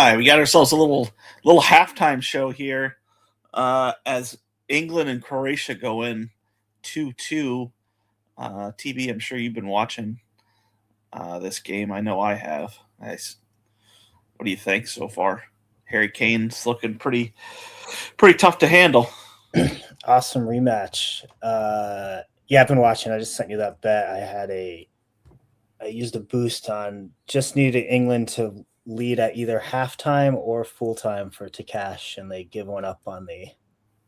right, we got ourselves a little halftime show here as England and Croatia go in 2-2. TB, I'm sure you've been watching this game. I know I have. What do you think so far? Harry Kane's looking pretty tough to handle. Awesome rematch. Yeah, I've been watching. I just sent you that bet. I used a boost on just needed England to lead at either halftime or full time for it to cash, and they give one up on the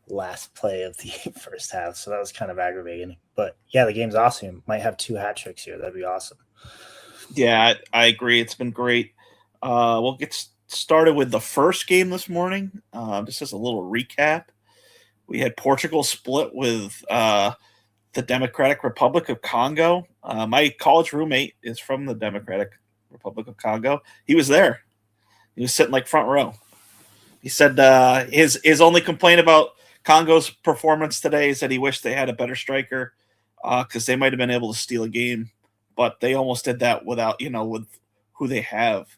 last play of the first half. So that was kind of aggravating. But yeah, the game's awesome. Might have 2 hat tricks here. That'd be awesome. Yeah, I agree. It's been great. We'll get started with the first game this morning. Just as a little recap, we had Portugal split with the Democratic Republic of Congo. My college roommate is from the Democratic Republic of Congo. He was there. He was sitting like front row. He said his only complaint about Congo's performance today is that he wished they had a better striker because they might have been able to steal a game, but they almost did that without with who they have.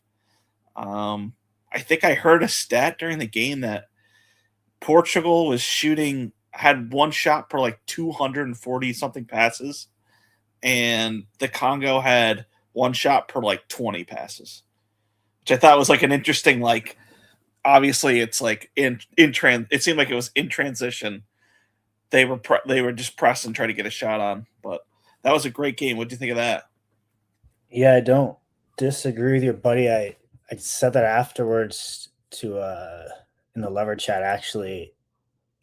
I think I heard a stat during the game that Portugal had one shot per like 240 something passes, and the Congo had one shot per like 20 passes, which I thought was like an interesting, like, obviously it's like it seemed like it was in transition. They were just pressing, trying to get a shot on, but that was a great game. What do you think of that? Yeah, I don't disagree with your buddy. I said that afterwards to in the Levr chat actually.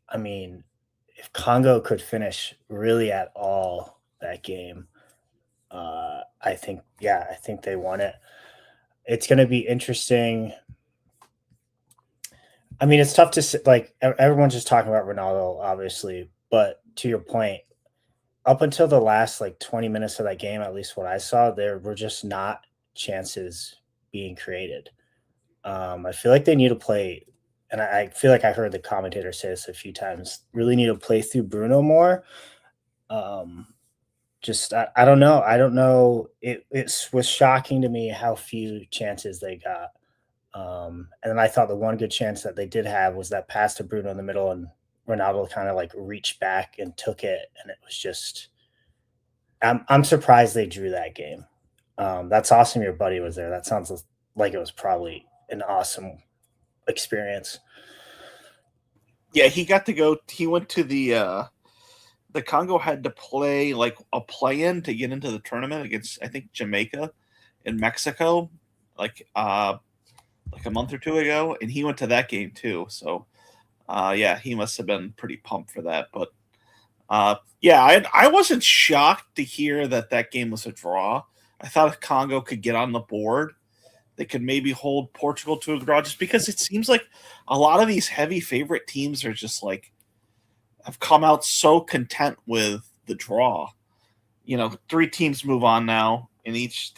I mean, if Congo could finish really at all that game, I think they won it. It's going to be interesting. I mean, it's tough to like everyone's just talking about Ronaldo, obviously, but to your point, up until the last like 20 minutes of that game, at least what I saw, there were just not chances being created. I feel like they need to play, and I feel like I heard the commentator say this a few times. Really need to play through Bruno more. I don't know. I don't know. It was shocking to me how few chances they got. And then I thought the one good chance that they did have was that pass to Bruno in the middle, and Ronaldo kind of like reached back and took it, and it was just. I'm surprised they drew that game. That's awesome. Your buddy was there. That sounds like it was probably an awesome experience. Yeah, he got to go. He went to the Congo had to play like a play-in to get into the tournament against, I think, Jamaica in Mexico, like a month or two ago, and he went to that game too. So, yeah, he must have been pretty pumped for that. But yeah, I wasn't shocked to hear that game was a draw. I thought if Congo could get on the board, they could maybe hold Portugal to a draw, just because it seems like a lot of these heavy favorite teams are just like have come out so content with the draw. 3 teams move on now in each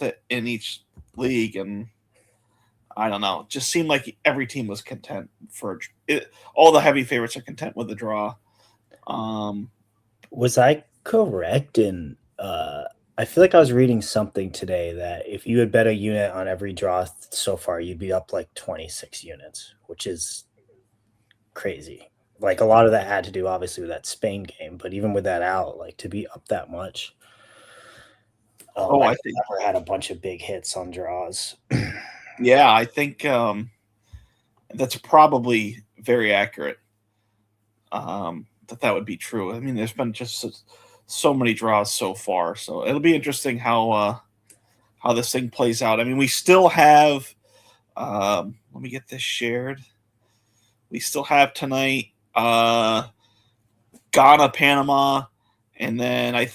league, and I don't know. It just seemed like every team was content for it. All the heavy favorites are content with the draw. Was I correct in? I feel like I was reading something today that if you had bet a unit on every draw so far, you'd be up like 26 units, which is crazy. Like a lot of that had to do obviously with that Spain game, but even with that out, like to be up that much. I think never had a bunch of big hits on draws. Yeah, I think that's probably very accurate. That would be true. I mean, there's been just so many draws so far, so it'll be interesting how this thing plays out. I mean, we still have. Let me get this shared. We still have tonight Ghana, Panama, and then I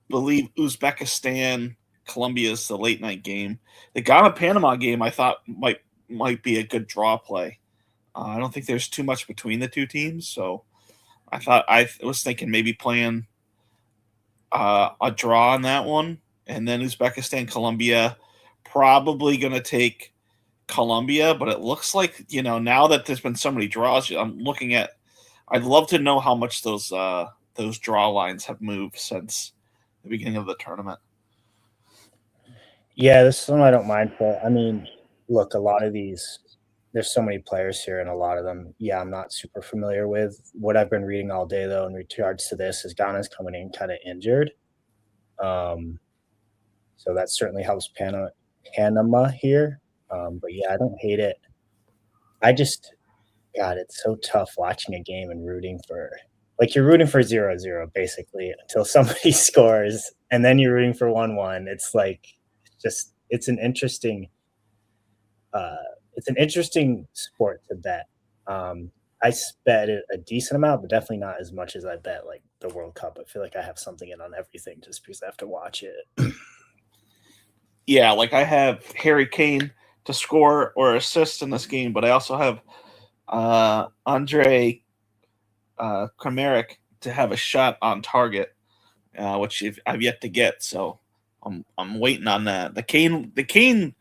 believe Uzbekistan, Colombia is the late night game. The Ghana Panama game I thought might be a good draw play. I don't think there's too much between the two teams, so I was thinking maybe playing a draw on that one, and then Uzbekistan, Colombia, probably going to take Colombia, but it looks like now that there's been so many draws, I'm looking at. I'd love to know how much those draw lines have moved since the beginning of the tournament. Yeah, this one I don't mind for. I mean, look, a lot of these there's so many players here, and a lot of them, yeah, I'm not super familiar with. What I've been reading all day, though, in regards to this, is Ghana's coming in kind of injured. Um, so that certainly helps Panama here. But yeah, I don't hate it. I just, God, it's so tough watching a game and rooting for, like, you're rooting for 0-0 basically until somebody scores, and then you're rooting for 1-1. It's like, just, uh, it's an interesting sport to bet. Um, bet it a decent amount, but definitely not as much as I bet like the World Cup. I feel like I have something in on everything just because I have to watch it. Yeah, like I have Harry Kane to score or assist in this game, but I also have Andre Kramaric to have a shot on target, which I've yet to get. So I'm waiting on that. The Kane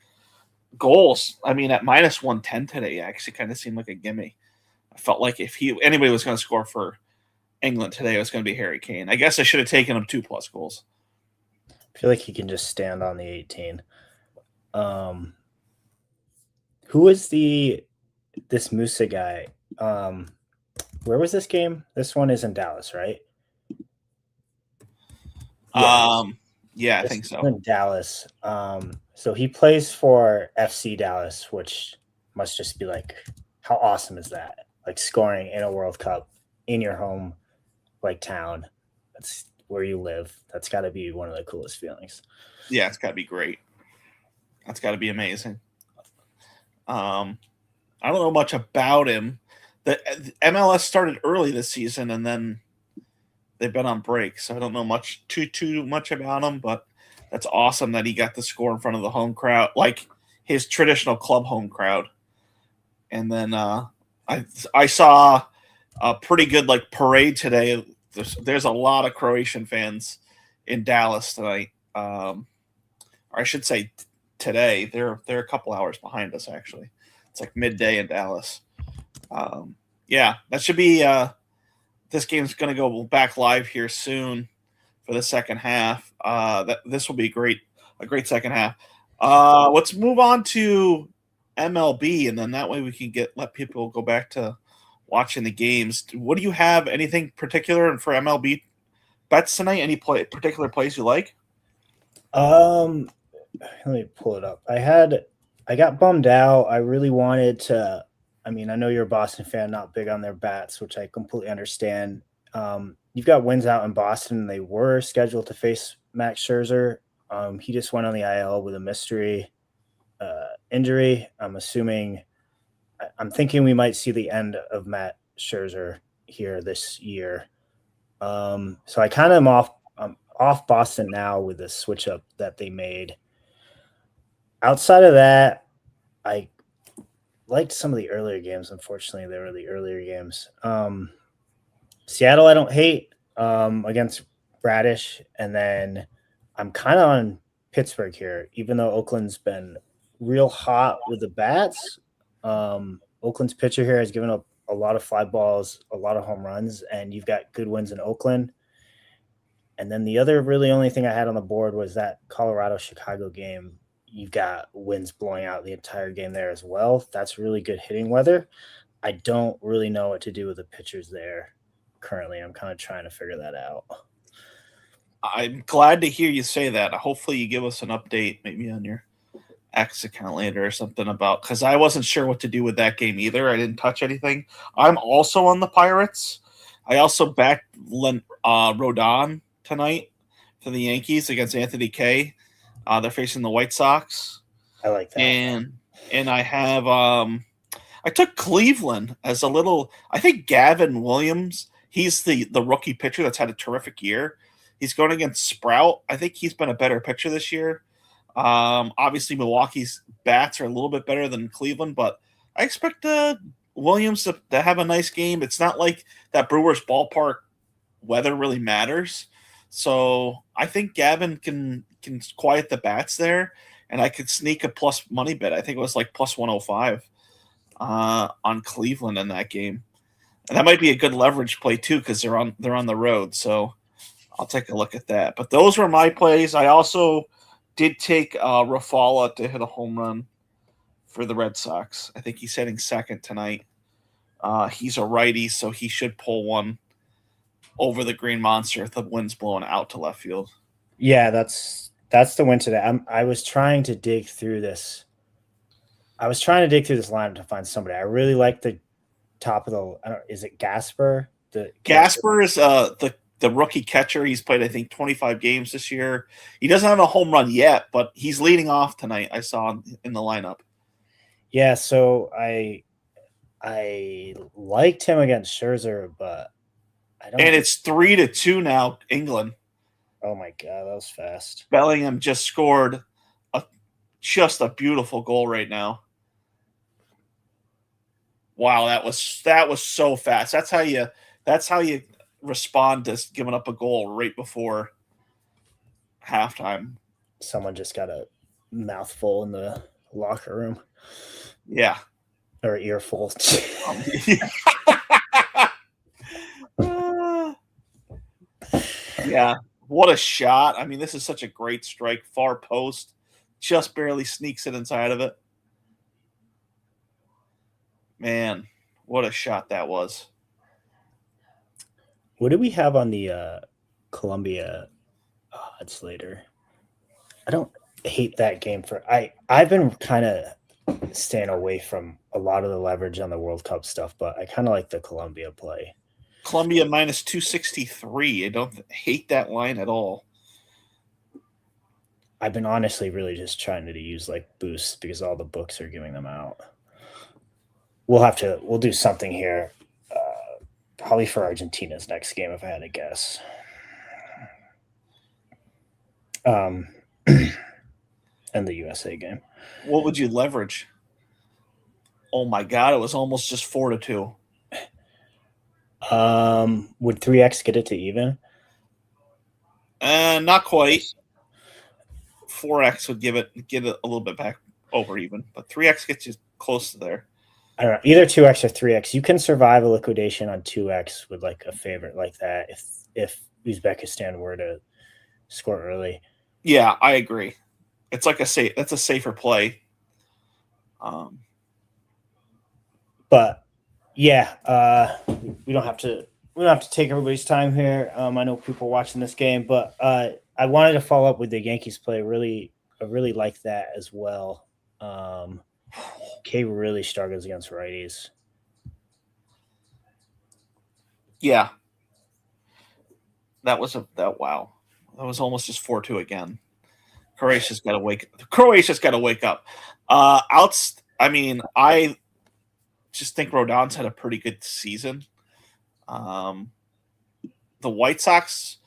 goals. I mean, at -110 today, actually kind of seemed like a gimme. I felt like if anybody was going to score for England today, it was going to be Harry Kane. I guess I should have taken him 2+ goals. I feel like he can just stand on the 18. Who is this Musa guy? Where was this game? This one is in Dallas, right? Yeah, yeah, I think so. In Dallas. So he plays for FC Dallas, which must just be like, how awesome is that? Like scoring in a World Cup in your home, like town. That's where you live. That's got to be one of the coolest feelings. Yeah, it's got to be great. That's got to be amazing. I don't know much about him. The MLS started early this season, and then they've been on break, so I don't know too much about him. But that's awesome that he got the score in front of the home crowd, like his traditional club home crowd. And then I saw a pretty good like parade today. There's a lot of Croatian fans in Dallas tonight. Or I should say today. They're a couple hours behind us actually. It's like midday in Dallas. Yeah, that should be. This game's going to go back live here soon for the second half. This will be a great second half. Let's move on to MLB, and then that way we can let people go back to watching the games. What do you have? Anything particular for MLB bets tonight? Any particular plays you like? Let me pull it up. I got bummed out. I really wanted to. I mean, I know you're a Boston fan, not big on their bats, which I completely understand. You've got wins out in Boston, and they were scheduled to face Max Scherzer. He just went on the IL with a mystery injury. I'm thinking we might see the end of Matt Scherzer here this year. So I kind of am off Boston now with the switch up that they made. Outside of that, I liked some of the earlier games. Unfortunately, they were the earlier games. Seattle, I don't hate against Bradish, and then I'm kind of on Pittsburgh here, even though Oakland's been real hot with the bats. Oakland's pitcher here has given up a lot of fly balls, a lot of home runs, and you've got good wins in Oakland. And then the other really only thing I had on the board was that Colorado-Chicago game. You've got winds blowing out the entire game there as well. That's really good hitting weather. I don't really know what to do with the pitchers there currently. I'm kind of trying to figure that out. I'm glad to hear you say that. Hopefully you give us an update maybe on your X account later or something about, because I wasn't sure what to do with that game either. I didn't touch anything. I'm also on the Pirates. I also backed Rodon tonight for the Yankees against Anthony Kay. They're facing the White Sox. I like that. And I have I took Cleveland as a little. I think Gavin Williams. He's the rookie pitcher that's had a terrific year. He's going against Sprout. I think he's been a better pitcher this year. Obviously, Milwaukee's bats are a little bit better than Cleveland, but I expect Williams to have a nice game. It's not like that Brewers ballpark weather really matters. So I think Gavin can quiet the bats there, and I could sneak a plus money bet. I think it was like plus 105 on Cleveland in that game. And that might be a good leverage play too, because they're on the road. So I'll take a look at that. But those were my plays. I also did take Rafala to hit a home run for the Red Sox. I think he's hitting second tonight. He's a righty, so he should pull one over the Green Monster if the wind's blowing out to left field. Yeah, that's the win today. I was trying to dig through this. I was trying to dig through this lineup to find somebody. I really like the top of the. Is it Gasper? The Gasper is the rookie catcher. He's played, I think, 25 games this year. He doesn't have a home run yet, but he's leading off tonight. I saw in the lineup. Yeah, so I liked him against Scherzer, but I don't. And it's 3-2 now, England. Oh my god, that was fast. Bellingham just scored just a beautiful goal right now. Wow, that was so fast. That's how you respond to giving up a goal right before halftime. Someone just got a mouthful in the locker room. Yeah. Or earful. Yeah. What a shot. I mean, this is such a great strike. Far post. Just barely sneaks it inside of it. Man, what a shot that was. What do we have on the Columbia odds later? I don't hate that game I've been kind of staying away from a lot of the leverage on the World Cup stuff, but I kind of like the Columbia play. Columbia minus 263. I don't hate that line at all. I've been honestly really just trying to use like boosts because all the books are giving them out. We'll do something here. Probably for Argentina's next game, if I had to guess. And the USA game. What would you leverage? Oh my god, it was almost just 4-2. Would 3x get it to even? Not quite. 4x would get it a little bit back over even, but 3x gets you close to there. I don't know, either 2x or 3x. You can survive a liquidation on 2x with like a favorite like that if Uzbekistan were to score early. Yeah, I agree. It's like that's a safer play. But yeah, we don't have to take everybody's time here. I know people are watching this game, but I wanted to follow up with the Yankees play. I really like that as well. K really struggles against righties. Yeah. That was wow. That was almost just 4-2 again. Croatia's got to wake up. I just think Rodon's had a pretty good season. The White Sox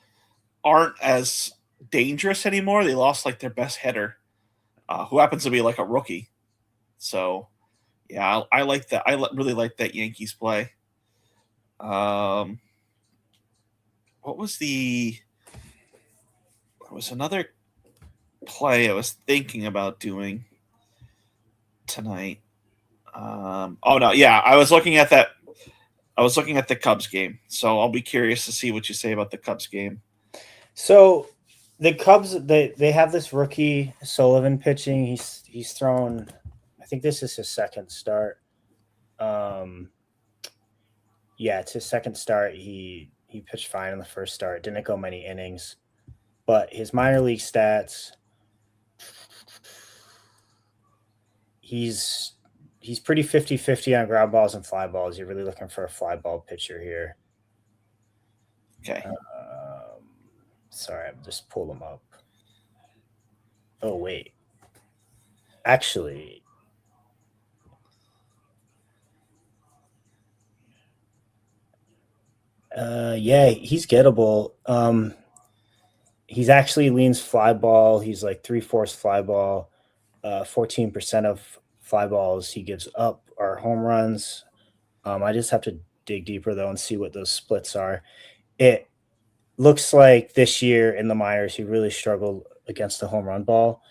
aren't as dangerous anymore. They lost like their best hitter, who happens to be like a rookie. So, yeah, I like that. I really like that Yankees play. What was there was another play I was thinking about doing tonight. I was looking at that. I was looking at the Cubs game, so I'll be curious to see what you say about the Cubs game. So the Cubs, they have this rookie Sullivan pitching. He's thrown, I think this is his second start. Yeah, it's his second start. He pitched fine in the first start. Didn't go many innings, but his minor league stats, he's pretty 50-50 on ground balls and fly balls. You're really looking for a fly ball pitcher here. Okay. Sorry, I'm just pull them up. Oh, wait. Actually, yeah, he's gettable. He's actually leans fly ball. He's like 3/4 fly ball. 14% of fly balls he gives up are home runs. I just have to dig deeper though and see what those splits are. It looks like this year in the minors he really struggled against the home run ball.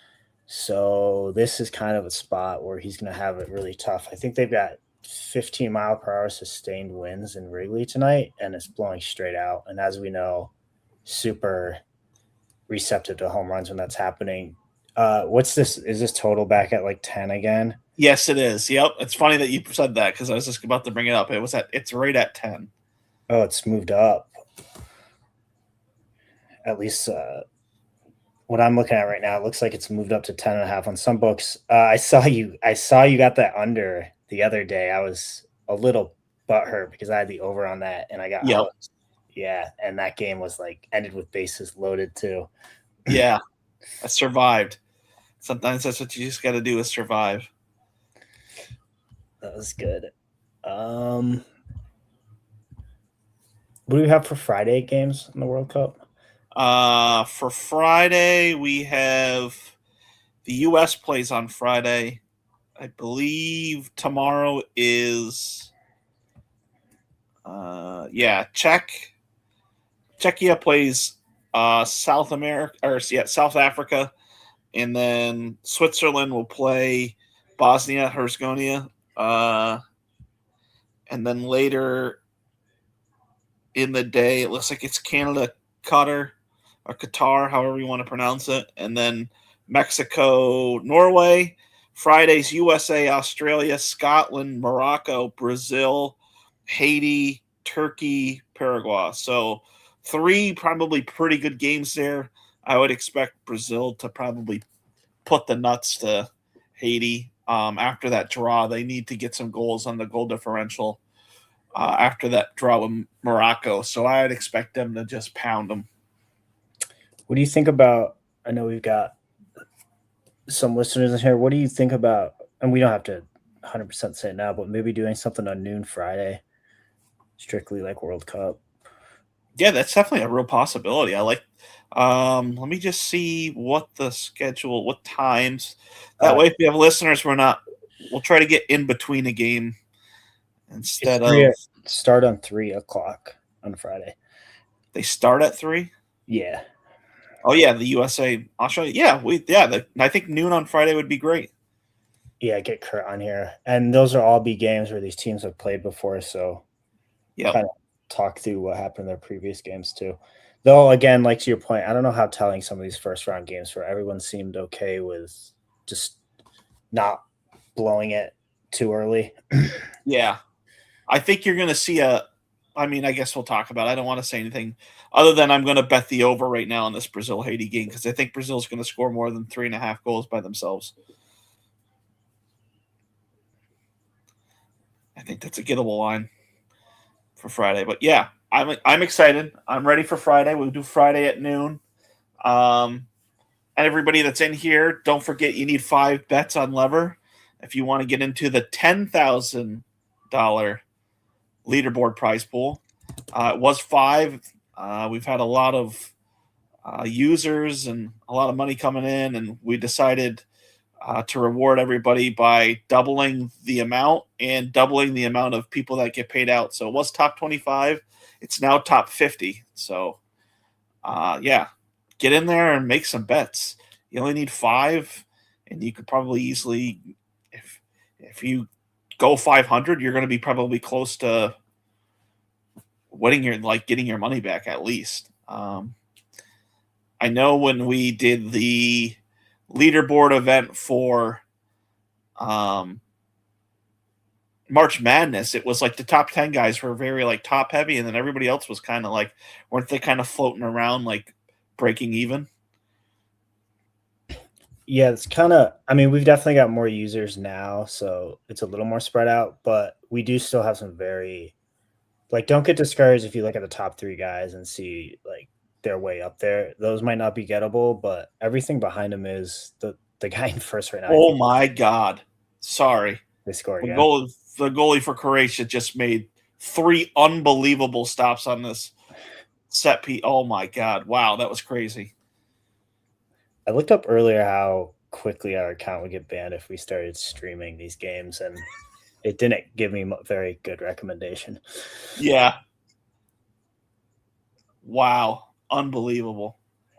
So this is kind of a spot where he's going to have it really tough. I think they've got 15-mile-per-hour sustained winds in Wrigley tonight, and it's blowing straight out. And as we know, super receptive to home runs when that's happening. What's this? Is this total back at like 10 again? Yes, it is. Yep. It's funny that you said that because I was just about to bring it up. It's right at 10. Oh, it's moved up. At least what I'm looking at right now, it looks like it's moved up to 10.5 on some books. I saw you got that under the other day. I was a little butthurt because I had the over on that and I got Yep. hooked. Yeah, and that game was like ended with bases loaded too. Yeah. I survived. Sometimes that's what you just got to do is survive. That was good. What do we have for Friday games in the World Cup? For Friday, we have the U.S. plays on Friday. I believe tomorrow is, Czechia plays South America or South Africa, and then Switzerland will play Bosnia Herzegovina, and then later in the day, it looks like it's Canada, Qatar, or Qatar, however you want to pronounce it, and then Mexico, Norway. Friday's USA, Australia, Scotland, Morocco, Brazil, Haiti, Turkey, Paraguay. So 3 probably pretty good games there. I would expect Brazil to probably put the nuts to Haiti. After that draw, they need to get some goals on the goal differential after that draw with Morocco. So I'd expect them to just pound them. What do you think about? I know we've got some listeners in here. What do you think about? And we don't have to 100% say it now, but maybe doing something on noon Friday, strictly like World Cup. Yeah, that's definitely a real possibility. I like. Let me just see what the schedule, what times. That way, if we have listeners, we'll try to get in between a game instead of. Start on 3 o'clock on Friday. They start at 3. Yeah. Oh yeah, the USA, Australia. I think noon on Friday would be great. Yeah, get Kurt on here, and those will all be games where these teams have played before. So, kind of talk through what happened in their previous games too. Though, again, like to your point, I don't know how telling some of these first round games where everyone seemed okay with just not blowing it too early. Yeah, I think you're going to see I mean, I guess we'll talk about it. I don't want to say anything other than I'm going to bet the over right now in this Brazil Haiti game because I think Brazil's going to score more than 3.5 goals by themselves. I think that's a gettable line for Friday. But yeah, I'm excited. I'm ready for Friday. We'll do Friday at noon. And everybody that's in here, don't forget you need 5 bets on Levr if you want to get into the $10,000 leaderboard prize pool. It was 5. We've had a lot of users and a lot of money coming in, and we decided to reward everybody by doubling the amount and doubling the amount of people that get paid out. So it was top 25. It's now top 50. So, yeah, get in there and make some bets. You only need 5, and you could probably easily, if you go 500, you're going to be probably close to getting your money back at least. I know when we did the leaderboard event for March Madness, it was like the top 10 guys were very like top heavy, and then everybody else was kind of like, weren't they kind of floating around like breaking even? Yeah, it's kind of, I mean, we've definitely got more users now, so it's a little more spread out, but we do still have some very, like, don't get discouraged if you look at the top 3 guys and see like they're way up there. Those might not be gettable, but everything behind them is the guy in first right now. Oh my God. Sorry. They score The again. goalie for Croatia just made 3 unbelievable stops on this set piece. Oh my God. Wow. That was crazy. I looked up earlier how quickly our account would get banned if we started streaming these games, and it didn't give me a very good recommendation. Yeah. Wow. Unbelievable.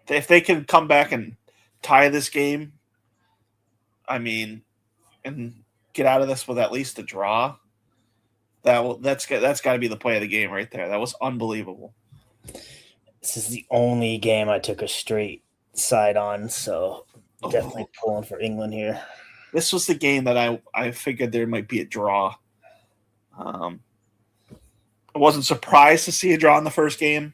If they can come back and tie this game, I mean, and get out of this with at least a draw, that's got to be the play of the game right there. That was unbelievable. This is the only game I took a straight side on, so definitely pulling for England here. this was the game that I figured there might be a draw. I wasn't surprised to see a draw in the first game.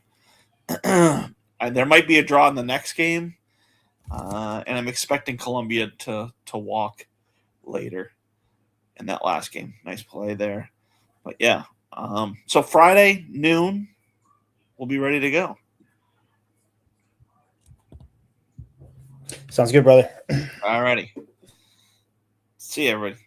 There might be a draw in the next game, and I'm expecting Columbia to walk later in that last game. Nice play there, but yeah. So Friday noon, we'll be ready to go. Sounds good, brother. All righty. See you, everybody.